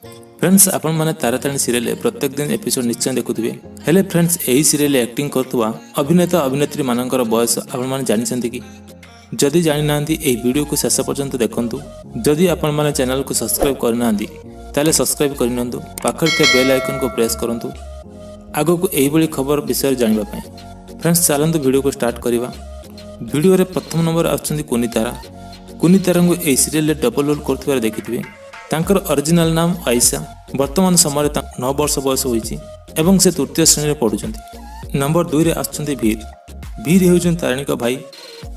Friends आपण माने Taratarini serial प्रत्येक दिन एपिसोड निश्चय देखुथिबे हेले फ्रेंड्स एही सीरियल एक्टिंग करथुवा अभिनेता अभिनेत्री मानकर बयस आपण माने जानिछन्ती कि जदि जानि नांती एही वीडियो को शेष पर्यंत देखंतु जदि आपण माने चैनल को सब्सक्राइब करनांती ताले सब्सक्राइब करनियंतु पाखर के बेल आइकन को प्रेस करंतु आगो को एही बड़ी खबर विषय जानिबा पय फ्रेंड्स चलंतु वीडियो को स्टार्ट करिवा। वीडियो रे प्रथम नंबर आछन्ती कुनीतारा को एही सीरियल डबल रोल करथुवा देखिथिबे। तांकर ओरिजिनल नाम आयशा वर्तमान समय 9 वर्ष बयस होईची एवं से तृतीय श्रेणी में पढ़ुचंती। नंबर 2 रे आछन्ती भीर हेउचन तारिणी का भाई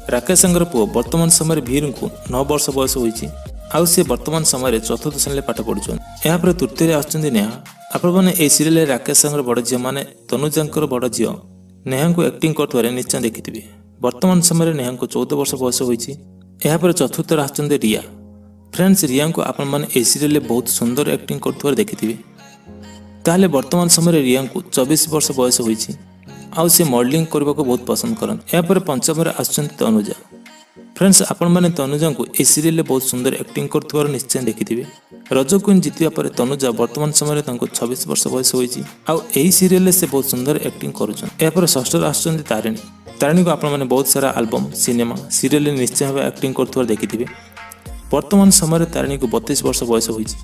राकेश पुओ वर्तमान समय भीर को 9 वर्ष बयस होईची आउ से वर्तमान समय चतुर्थ श्रेणी में पाठ पढ़ुचन। यहाँ पर तृतीय रे आछन्ती नेहा। आपण माने ए सीरियल रे राकेश बड़ झियो माने तनुजांकर बड़ झियो नेहा को एक्टिंग करथुवारे निश्चय देखिथिबे। वर्तमान समय नेहा को 14 वर्ष बयस होईची। यहाँ पर चतुर्थ रे आछन्ती रिया। फ्रेंड्स रिया को आपण माने ए सीरियल बहुत सुंदर एक्टिंग करथुवार देखिथिबे। ताले वर्तमान समय रिया को 24 वर्ष बयस होईची आउ से मॉडलिंग करबा को बहुत पसंद करन। या पर पंचम रे आछन्ती तनुजा। फ्रेंड्स आपण माने तनुजा को ए सीरियल बहुत सुंदर एक्टिंग करथुवार निश्चय देखिथिबे। रज क्वीन जितिया पर तनुजा वर्तमान समय तांको 26 वर्ष बयस होईची आउ एही सीरियल से बहुत सुंदर एक्टिंग करूछन। या पर षष्ठ रे आछन्ती तारिणी को आपण माने बहुत सारा एल्बम सिनेमा सीरियल निश्चय भाबे एक्टिंग करथुवार देखिथिबे। वर्तमान समय तारिणी को 32 वर्ष बयस होईची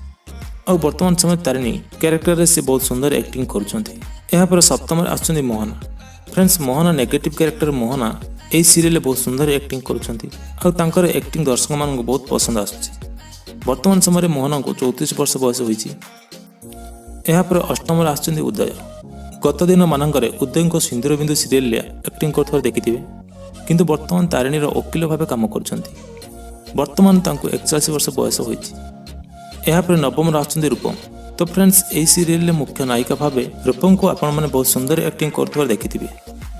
और वर्तमान समय तारिणी कैरेक्टर से बहुत सुंदर एक्टिंग करुछंती। यहाँ पर सप्तम आछन्ती Mohana. Friends Mohana negative character Mohana ए सीरियल बहुत सुंदर एक्टिंग करुछंती और तांकर एक्टिंग दर्शक मान बहुत पसंद आसुची। वर्तमान समय मोहना को 34 वर्ष बयस होईची। यहाँ पर अष्टम आछन्ती उदय। गत दिन मानकर उदय को सिंदूर बिंदु सीरियल एक्टिंग करथुवार देखिथिबे किंतु वर्तमान तारिणी वकील भाव काम करुछंती। वर्तमान तांको 41 वर्ष बयस होईची। यहाँ पर नवम आछन्ती रूपम। तो फ्रेंड्स ए सीरियल मुख्य नायिका भावे रूपम को आपण माने बहुत सुंदर एक्टिंग करथुवार देखिथिबे।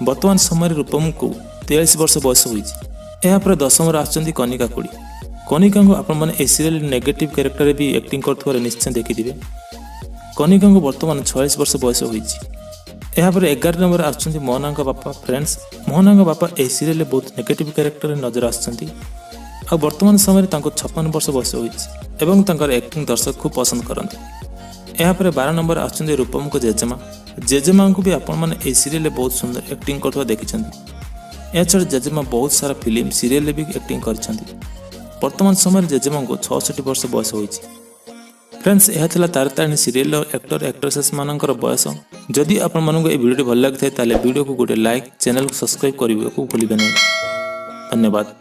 वर्तमान समय रूपम को 43 वर्ष बयस होईची। यहाँ पर दशम आछन्ती कनिका को आपण माने ए सीरियल नेगेटिव कैरेक्टर भी एक्टिंग करथुवार निश्चय देखिथिबे। कनिका को वर्तमान 46 वर्ष बयस होईची। यहाँ पर 11 नंबर आछन्ती मोहना बापा। फ्रेंड्स मोहना बापा ए सीरियल बहुत नेगेटिव कैरेक्टर नजर आछन्ती आ वर्तमान समय 56 वर्ष बयस होईची एवं तांकर एक्टिंग दर्शक खूब पसंद करते। यहाँ पर 12 नंबर आछन्ती रूपम को जेजेमा को भी आपण माने ए सीरियल बहुत सुंदर एक्टिंग करथुवा देखिछन्ती। या छड़ जेजेमा बहुत सारा फिल्म सीरियल भी एक्टिंग करछन्ती। वर्तमान समय जेजेमा को 66 वर्ष बयस होईची। फ्रेंड्स यह थिला तारातारिणी सीरियल एक्टर एक्ट्रेसेस मानकर बयस। जदि आपण मानक ए वीडियो भल लागथाय ताले वीडियो को गोटे लाइक चैनल को सब्सक्राइब करिवे को भूलिबे नहीं। धन्यवाद।